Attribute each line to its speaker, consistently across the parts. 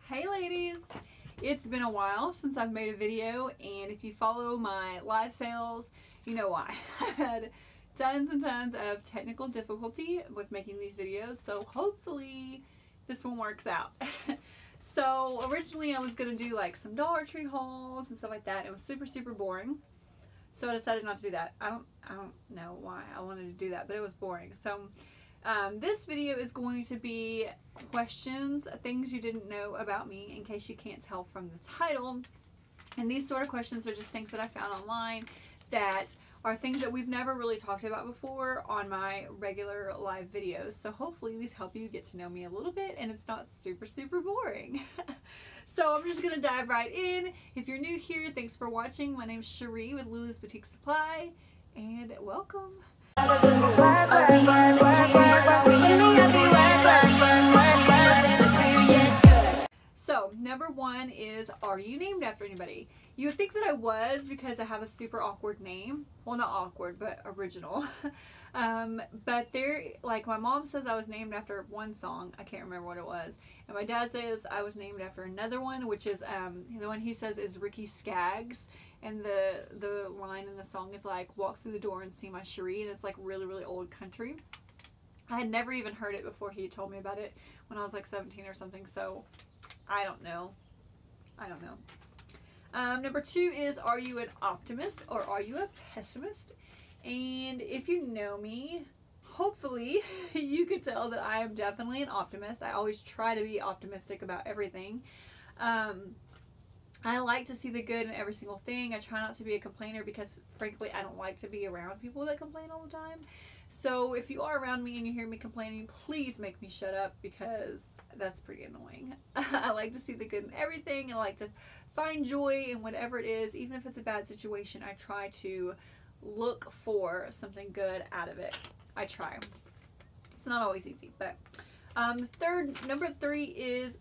Speaker 1: Hey ladies! It's been a while since I've made a video, and if you follow my live sales, you know why. I've had tons and tons of technical difficulty with making these videos, so hopefully this one works out. So originally I was going to do like some Dollar Tree hauls and stuff like that. It was super boring, so I decided not to do that. I don't know why I wanted to do that, but it was boring. So this video is going to be questions, things you didn't know about me, in case you can't tell from the title. And these sort of questions are just things that I found online that are things that we've never really talked about before on my regular live videos. So hopefully these help you get to know me a little bit and it's not super boring. So I'm just gonna dive right in. If you're new here, thanks for watching. My name's Cherie with Lulu's Boutique Supply, and welcome. So, number one is, are you named after anybody? You would think that I was, because I have a super awkward name. Well, not awkward, but original. But like my mom says I was named after one song. I can't remember what it was. And my dad says I was named after another one, which is, the one he says is Ricky Skaggs. And the line in the song is like, walk through the door and see my Cherie, and it's like really old country. I had never even heard it before he told me about it when I was like 17 or something, so I don't know. Number two is, are you an optimist or are you a pessimist? And if you know me, hopefully you could tell that I am definitely an optimist. I always try to be optimistic about everything. I like to see the good in every single thing. I try not to be a complainer because, frankly, I don't like to be around people that complain all the time. So if you are around me and you hear me complaining, please make me shut up, because that's pretty annoying. I like to see the good in everything. I like to find joy in whatever it is. Even if it's a bad situation, I try to look for something good out of it. I try. It's not always easy, but number three is,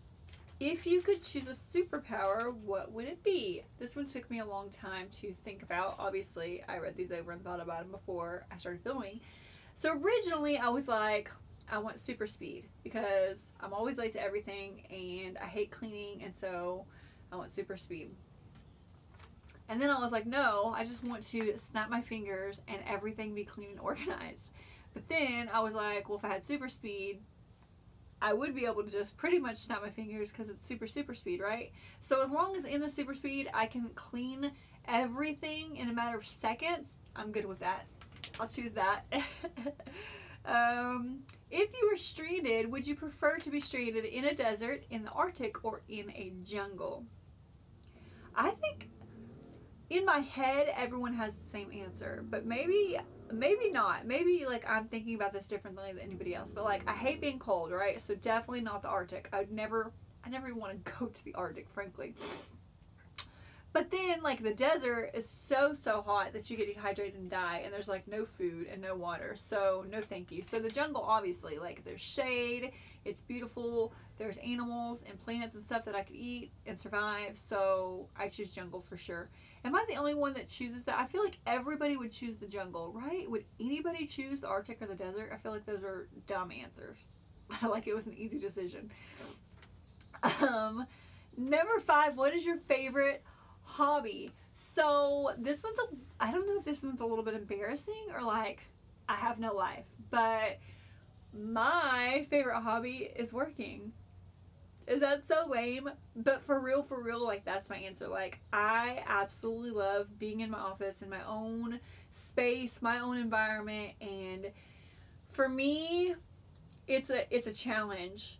Speaker 1: if you could choose a superpower, what would it be? This one took me a long time to think about. Obviously, I read these over and thought about them before I started filming. So originally, I was like, I want super speed, because I'm always late to everything and I hate cleaning, and so I want super speed. And then I was like, no, I just want to snap my fingers and everything be clean and organized. But then I was like, well, if I had super speed, I would be able to just pretty much snap my fingers, because it's super speed, right? So as long as in the super speed I can clean everything in a matter of seconds, I'm good with that. I'll choose that. If you were stranded, would you prefer to be stranded in a desert, in the Arctic, or in a jungle? I think in my head everyone has the same answer, but maybe not. Maybe like I'm thinking about this differently than anybody else. But like, I hate being cold, right? So definitely not the Arctic. I never even want to go to the Arctic, frankly. But then like the desert is so hot that you get dehydrated and die, and there's like no food and no water, so no thank you. So the jungle, obviously, like there's shade, it's beautiful, there's animals and plants and stuff that I could eat and survive, so I choose jungle for sure. Am I the only one that chooses that? I feel like everybody would choose the jungle, right? Would anybody choose the Arctic or the desert? I feel like those are dumb answers. Like it was an easy decision. Number five, what is your favorite hobby? So this one's I don't know if this one's a little bit embarrassing or like I have no life, but my favorite hobby is working. Is that so lame? But for real, like that's my answer. Like I absolutely love being in my office, in my own space, my own environment, and for me it's a challenge.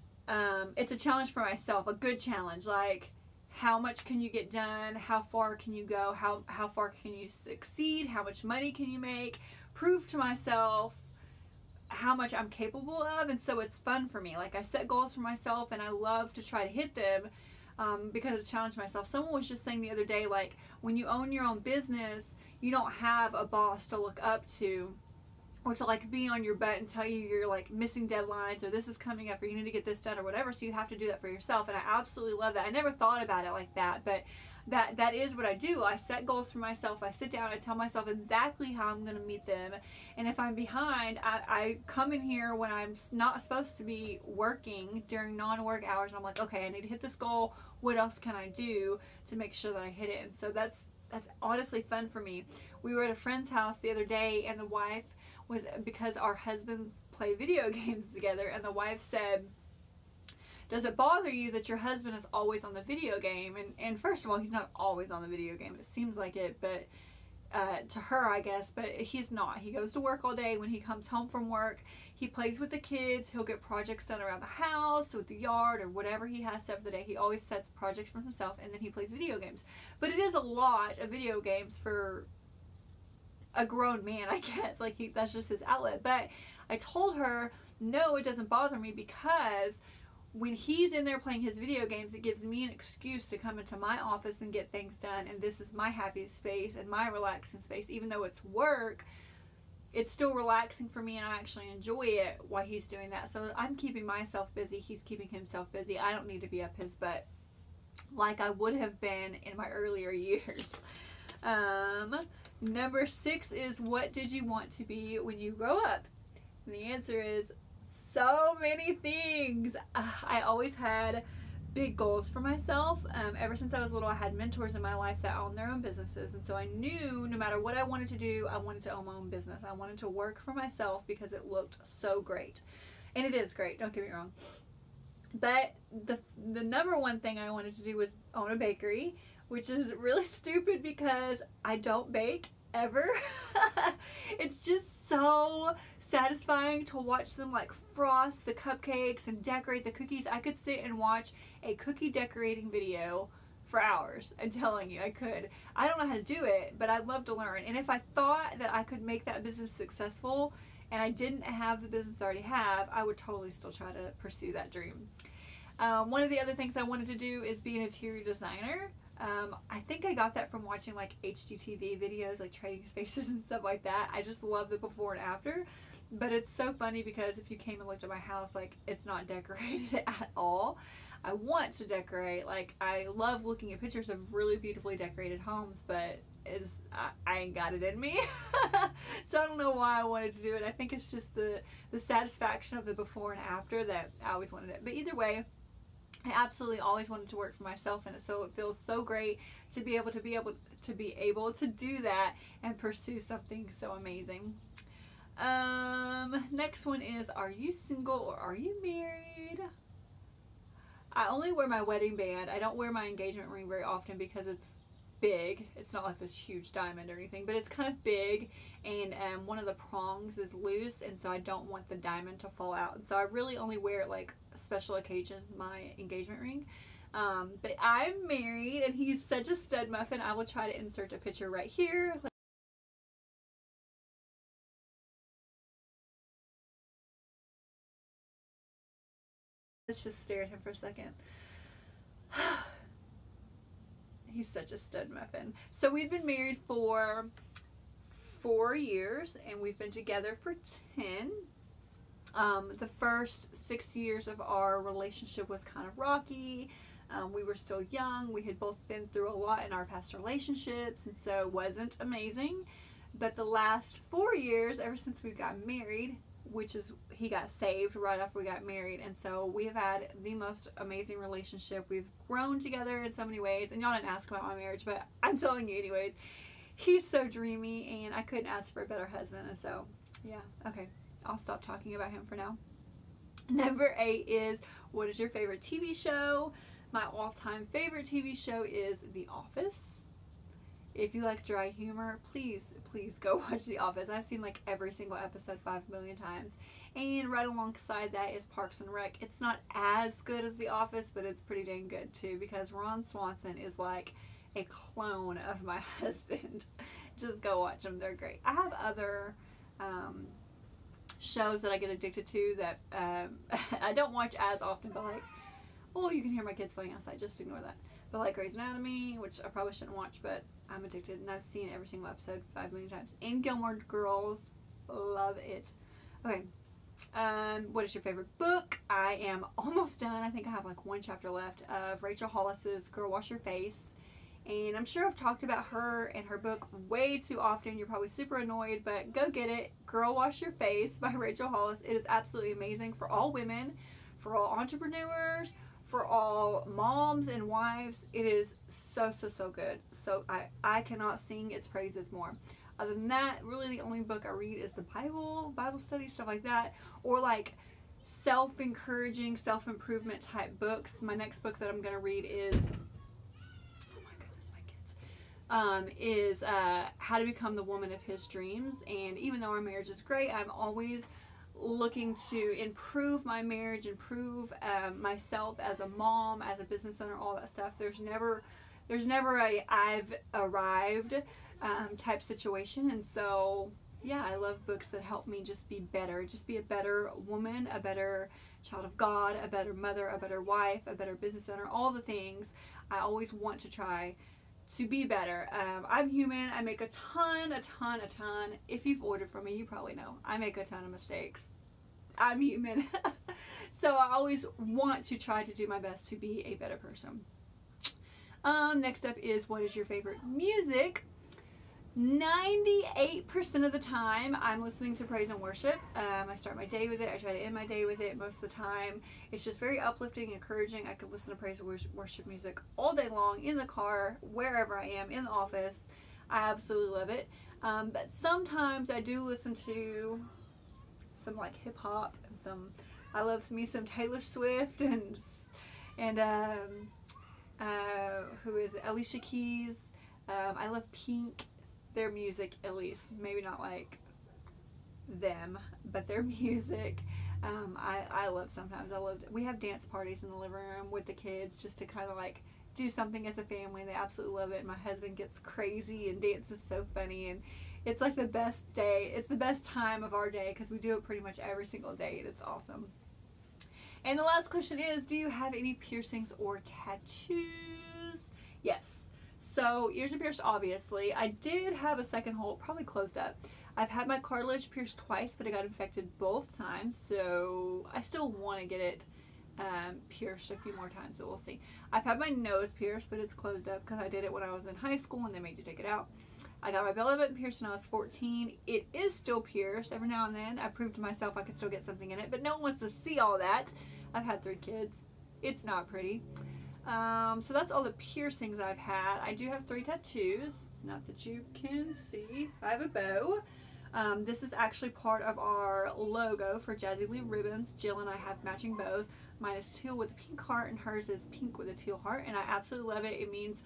Speaker 1: It's a challenge for myself, a good challenge. Like, how much can you get done? How far can you go? How far can you succeed? How much money can you make? Prove to myself how much I'm capable of. And so it's fun for me. Like I set goals for myself and I love to try to hit them, because I challenge myself. Someone was just saying the other day, like when you own your own business, you don't have a boss to look up to. or to like be on your butt and tell you you're like missing deadlines, or this is coming up, or you need to get this done, or whatever. So you have to do that for yourself. And I absolutely love that. I never thought about it like that, but that is what I do. I set goals for myself. I sit down, I tell myself exactly how I'm going to meet them. And if I'm behind, I come in here when I'm not supposed to be working during non-work hours, and I'm like, okay, I need to hit this goal. What else can I do to make sure that I hit it? And so that's honestly fun for me. We were at a friend's house the other day, and the wife was, because our husbands play video games together, and the wife said, does it bother you that your husband is always on the video game? And first of all, he's not always on the video game. It seems like it, but to her, I guess, but he's not. He goes to work all day. When he comes home from work, he plays with the kids. He'll get projects done around the house, with the yard, or whatever he has set for the day. He always sets projects for himself, and then he plays video games. But it is a lot of video games for a grown man, I guess. Like, that's just his outlet. But I told her, no, it doesn't bother me, because when he's in there playing his video games, it gives me an excuse to come into my office and get things done, and this is my happy space and my relaxing space. Even though it's work, it's still relaxing for me, and I actually enjoy it while he's doing that. So I'm keeping myself busy, he's keeping himself busy. I don't need to be up his butt like I would have been in my earlier years. Number 6 is, what did you want to be when you grow up? And the answer is so many things. I always had big goals for myself. Ever since I was little, I had mentors in my life that owned their own businesses, and so I knew no matter what I wanted to do, I wanted to own my own business. I wanted to work for myself because it looked so great, and it is great, don't get me wrong. But the number one thing I wanted to do was own a bakery, which is really stupid because I don't bake ever. It's just so satisfying to watch them like frost the cupcakes and decorate the cookies. I could sit and watch a cookie decorating video for hours. I'm telling you, I could. I don't know how to do it, but I'd love to learn. And if I thought that I could make that business successful and I didn't have the business I already have, I would totally still try to pursue that dream. One of the other things I wanted to do is be an interior designer. I think I got that from watching like HGTV videos, like Trading Spaces and stuff like that. I just love the before and after. But it's so funny because if you came and looked at my house, like, it's not decorated at all. I want to decorate. Like, I love looking at pictures of really beautifully decorated homes, but I ain't got it in me. So I don't know why I wanted to do it. I think it's just the satisfaction of the before and after that I always wanted it. But either way, I absolutely always wanted to work for myself, and so it feels so great to be able to do that and pursue something so amazing. Next one is, are you single or are you married? I only wear my wedding band. I don't wear my engagement ring very often because it's big. It's not like this huge diamond or anything, but it's kind of big, and one of the prongs is loose, and so I don't want the diamond to fall out. And so I really only wear it like special occasions, my engagement ring. But I'm married, and he's such a stud muffin. I will try to insert a picture right here. Let's just stare at him for a second. He's such a stud muffin. So we've been married for 4 years, and we've been together for 10. The first 6 years of our relationship was kind of rocky. We were still young. We had both been through a lot in our past relationships, and so it wasn't amazing. But the last 4 years, ever since we got married, which is, he got saved right after we got married, and so we have had the most amazing relationship. We've grown together in so many ways, and y'all didn't ask about my marriage, but I'm telling you anyways. He's so dreamy, and I couldn't ask for a better husband, and so, yeah, okay. I'll stop talking about him for now. Number 8 is, what is your favorite TV show? My all-time favorite TV show is The Office. If you like dry humor, please go watch The Office. I've seen like every single episode 5 million times. And right alongside that is Parks and Rec. It's not as good as The Office, but it's pretty dang good too, because Ron Swanson is like a clone of my husband. Just go watch them. They're great. I have other shows that I get addicted to that I don't watch as often, but like, oh, you can hear my kids playing outside, just ignore that. But like Grey's Anatomy, which I probably shouldn't watch, but I'm addicted, and I've seen every single episode 5 million times. And Gilmore Girls, love it. Okay. What is your favorite book? I am almost done. I think I have like one chapter left of Rachel Hollis's Girl Wash Your Face. And I'm sure I've talked about her and her book way too often. You're probably super annoyed, but go get it. Girl Wash Your Face by Rachel Hollis. It is absolutely amazing for all women, for all entrepreneurs, for all moms and wives. It is so, so, so good. So I cannot sing its praises more. Other than that, really the only book I read is the Bible study, stuff like that, or like self-encouraging, self-improvement type books. My next book that I'm going to read is, oh my goodness, my kids, is How to Become the Woman of His Dreams. And even though our marriage is great, I'm always looking to improve my marriage, improve myself as a mom, as a business owner, all that stuff. There's never a I've arrived type situation. And so yeah, I love books that help me just be better, just be a better woman, a better child of God, a better mother, a better wife, a better business owner, all the things. I always want to try to be better. I'm human. I make a ton. If you've ordered from me, you probably know I make a ton of mistakes. I'm human. So I always want to try to do my best to be a better person. Next up is, what is your favorite music? 98% of the time I'm listening to praise and worship. I start my day with it. I try to end my day with it most of the time. It's just very uplifting, encouraging. I could listen to praise and worship music all day long, in the car, wherever I am, in the office. I absolutely love it. But sometimes I do listen to some like hip hop and some, I love me some Taylor Swift and who is it? Alicia Keys. I love Pink. Their music, at least, maybe not like them, but their music, I love. Sometimes we have dance parties in the living room with the kids just to kind of like do something as a family. They absolutely love it. My husband gets crazy and dances so funny, and it's like the best day. It's the best time of our day because we do it pretty much every single day, and it's awesome. And the last question is, do you have any piercings or tattoos? Yes. So, ears are pierced, obviously. I did have a second hole, probably closed up. I've had my cartilage pierced twice, but it got infected both times, so I still want to get it pierced a few more times, so we'll see. I've had my nose pierced, but it's closed up because I did it when I was in high school and they made you take it out. I got my belly button pierced when I was 14. It is still pierced every now and then. I proved to myself I could still get something in it, but no one wants to see all that. I've had 3 kids. It's not pretty. So that's all the piercings I've had. I do have 3 tattoos, not that you can see. I have a bow. This is actually part of our logo for Jazzy Lee Ribbons. Jill and I have matching bows. Mine is teal with a pink heart and hers is pink with a teal heart, and I absolutely love it. It means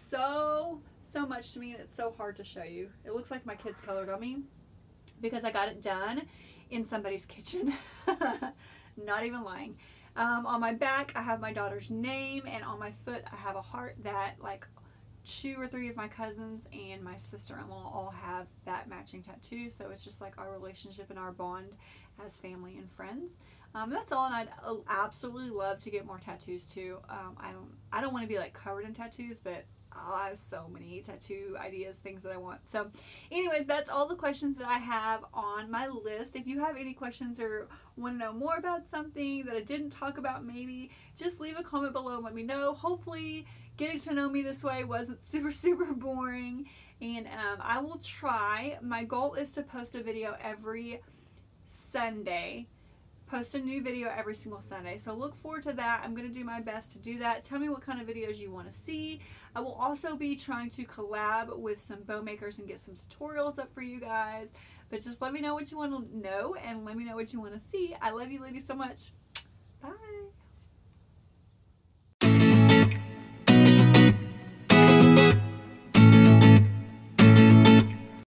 Speaker 1: so much to me, and it's so hard to show you. It looks like my kids colored on me because I got it done in somebody's kitchen. Not even lying. On my back, I have my daughter's name, and on my foot, I have a heart that like 2 or 3 of my cousins and my sister-in-law all have that matching tattoo. So it's just like our relationship and our bond as family and friends. That's all, and I'd absolutely love to get more tattoos too. I don't want to be like covered in tattoos, but I have so many tattoo ideas, things that I want. So anyways, that's all the questions that I have on my list. If you have any questions or want to know more about something that I didn't talk about, maybe just leave a comment below and let me know. Hopefully getting to know me this way wasn't super boring, and I will try. My goal is to post a video every Sunday. Post a new video every single Sunday, so look forward to that. I'm going to do my best to do that. Tell me what kind of videos you want to see. I will also be trying to collab with some bow makers and get some tutorials up for you guys, but just let me know what you want to know and let me know what you want to see. I love you ladies so much. Bye.